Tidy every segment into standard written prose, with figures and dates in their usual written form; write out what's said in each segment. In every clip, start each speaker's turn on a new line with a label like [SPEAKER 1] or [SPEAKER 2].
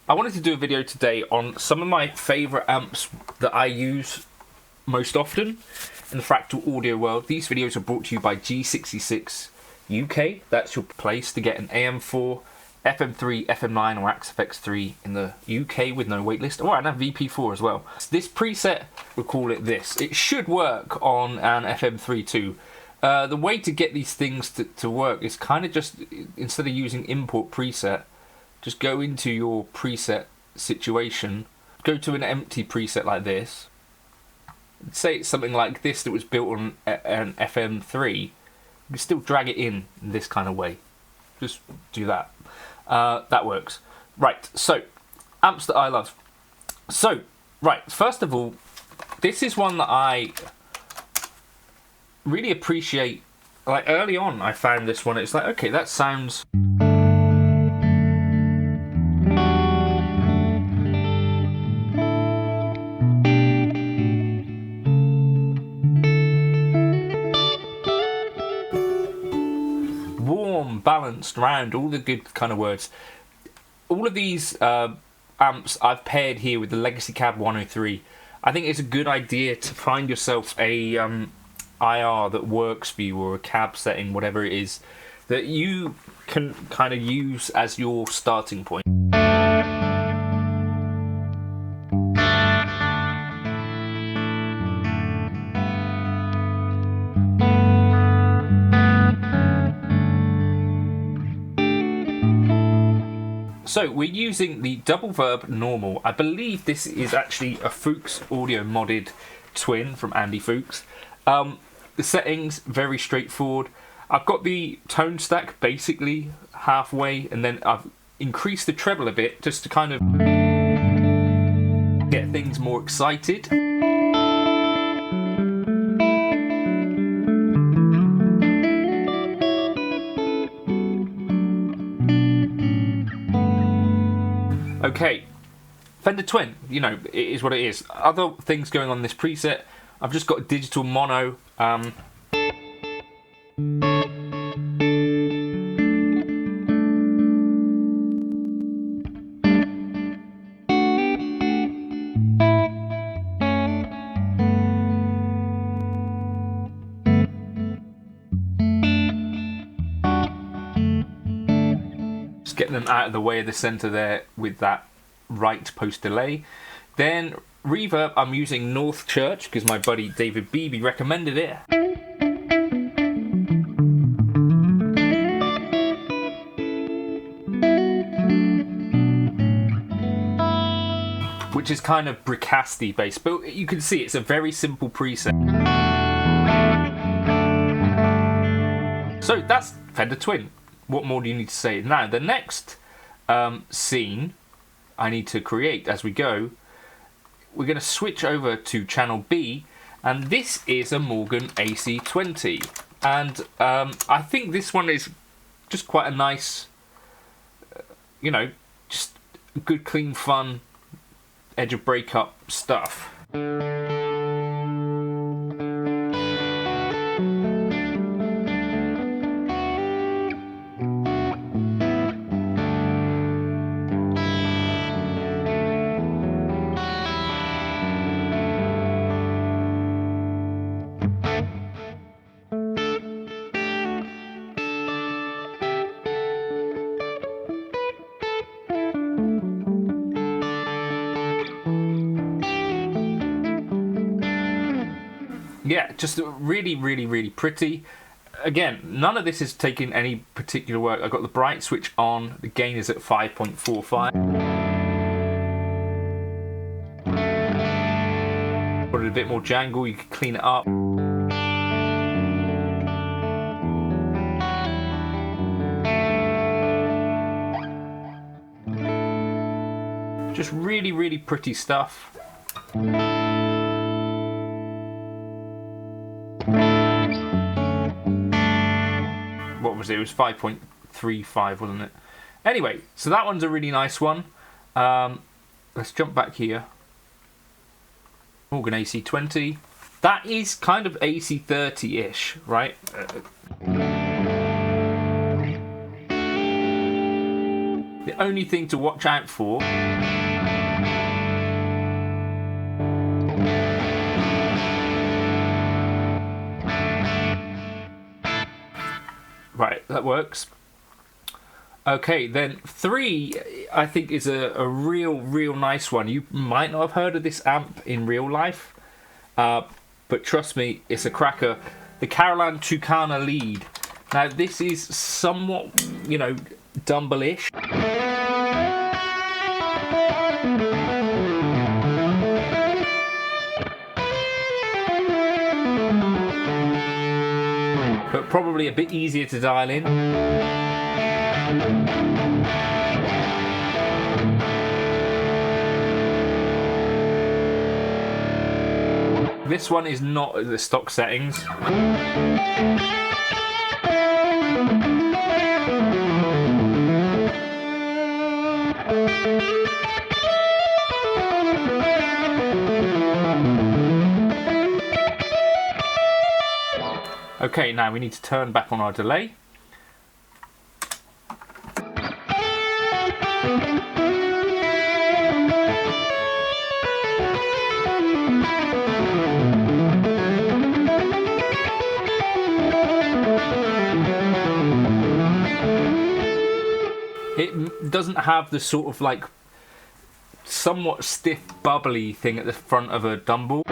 [SPEAKER 1] I wanted to do a video today on some of my favourite amps that I use most often in the Fractal audio world. These videos are brought to you by G66 UK. That's your place to get an AM4, FM3, FM9 or AXFX3 in the UK with no waitlist. Oh, and a VP4 as well. This preset, we'll call it this. It should work on an FM3 too. The way to get these things to work is kind of just, instead of using import preset, just go into your preset situation, go to an empty preset like this, say it's something like this that was built on an FM3, you can still drag it in this kind of way. Just do that. That works. Right, so, amps that I love. So, right, first of all, this is one that I really appreciate. Like, early on I found this one, it's like, okay, that sounds... warm, balanced, round, all the good kind of words. All of these amps I've paired here with the Legacy Cab 103. I think it's a good idea to find yourself a IR that works for you, or a cab setting, whatever it is, that you can kind of use as your starting point. So we're using the Double Verb Normal. I believe this is actually a Fuchs audio modded twin from Andy Fuchs. The settings, very straightforward. I've got the tone stack basically halfway, and then I've increased the treble a bit just to kind of get things more excited. Okay, Fender Twin, you know, it is what it is. Other things going on in this preset, I've just got digital mono. Just getting them out of the way of the center there with that right post delay. Then reverb, I'm using North Church because my buddy David Beebe recommended it. Which is kind of Bricasti based, but you can see it's a very simple preset. So that's Fender Twin. What more do you need to say? Now the next scene I need to create as we go, we're going to switch over to channel B, and this is a Morgan AC30, and I think this one is just quite a nice, you know, just good, clean, fun, edge of breakup stuff. Yeah, just really, really, really pretty. Again, none of this is taking any particular work. I've got the bright switch on, the gain is at 5.45. Put it a bit more jangle, you can clean it up. Just really, really pretty stuff. What was it? It was 5.35, wasn't it? Anyway, so that one's a really nice one. Let's jump back here. Morgan AC20. That is kind of AC30-ish, right? The only thing to watch out for right, that works. Okay, then 3 I think is a real nice one. You might not have heard of this amp in real life, but trust me, it's a cracker. The Carolan Tucana lead. Now this is somewhat, you know, Dumbleish. But probably a bit easier to dial in. This one is not the stock settings. Okay, now we need to turn back on our delay. It doesn't have the sort of like somewhat stiff bubbly thing at the front of a Dumble.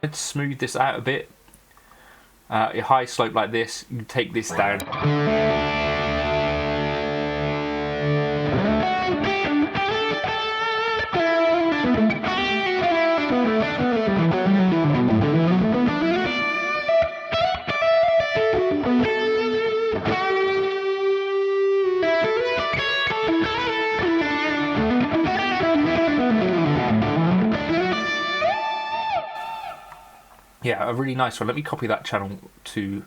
[SPEAKER 1] Let's smooth this out a bit. A high slope like this, you take this down. Yeah, a really nice one. Let me copy that channel to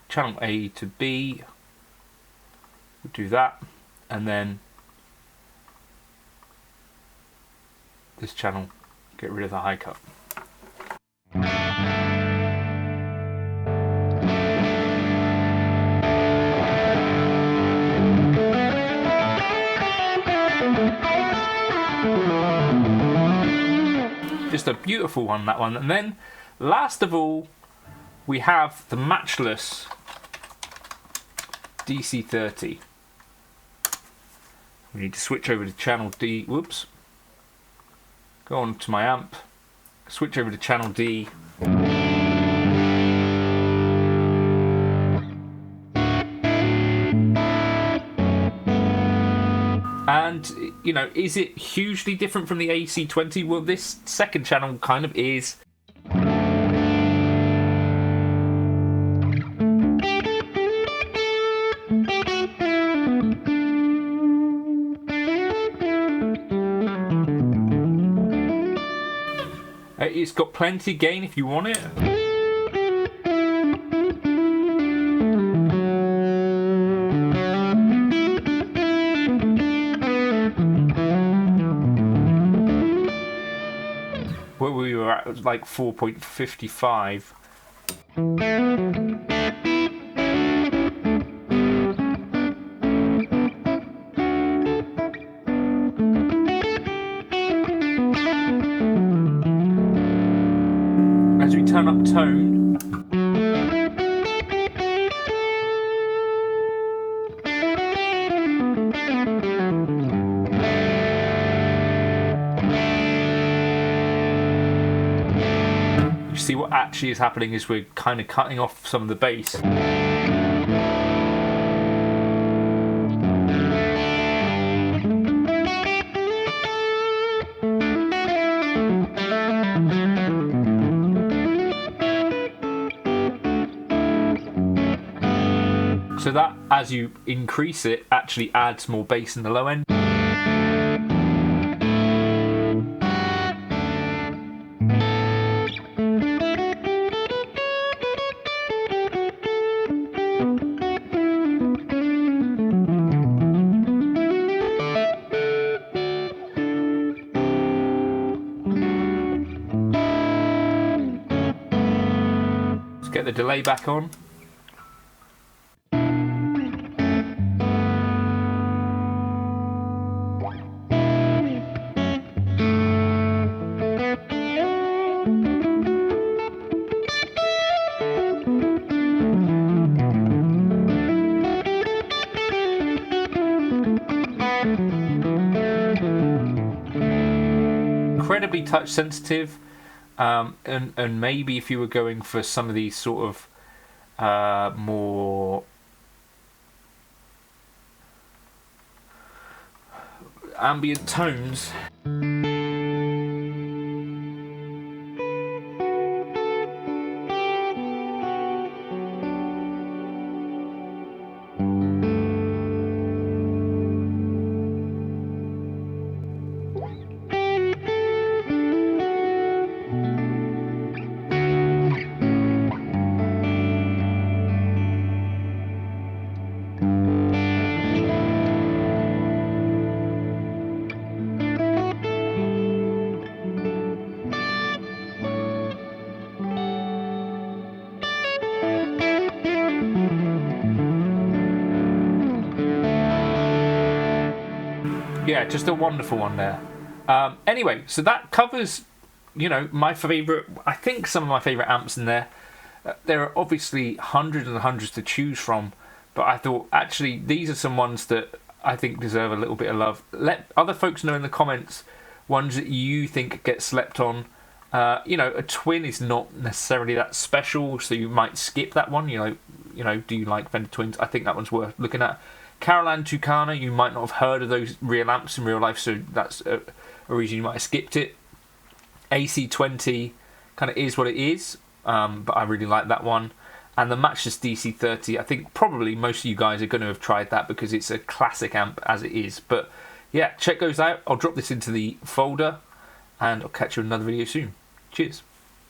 [SPEAKER 1] channel A to B. We'll do that, and then this channel, get rid of the high cut. Just a beautiful one, that one. And then last of all, we have the matchless DC30. We need to switch over to channel D. Whoops. Go on to my amp, switch over to channel D. And, you know, is it hugely different from the AC30? Well, this second channel kind of is. It's got plenty of gain if you want it. Where we were at, it was like 4.55. As we turn up tone, you see what actually is happening is we're kind of cutting off some of the bass. So that, as you increase it, actually adds more bass in the low end. Let's get the delay back on. Incredibly touch sensitive, and maybe if you were going for some of these sort of more ambient tones, yeah, just a wonderful one there. Anyway, so that covers, you know, my favourite, I think some of my favourite amps in there. There are obviously hundreds and hundreds to choose from, but I thought actually these are some ones that I think deserve a little bit of love. Let other folks know in the comments ones that you think get slept on. You know, a twin is not necessarily that special, so you might skip that one. You know, do you like Fender twins? I think that one's worth looking at. Carolan Tucana, you might not have heard of those real amps in real life, so that's a reason you might have skipped it. AC20 kind of is what it is, but I really like that one. And the matchless DC30, I think probably most of you guys are going to have tried that because it's a classic amp as it is. But yeah, check those out. I'll drop this into the folder. and I'll catch you in another video soon. Cheers.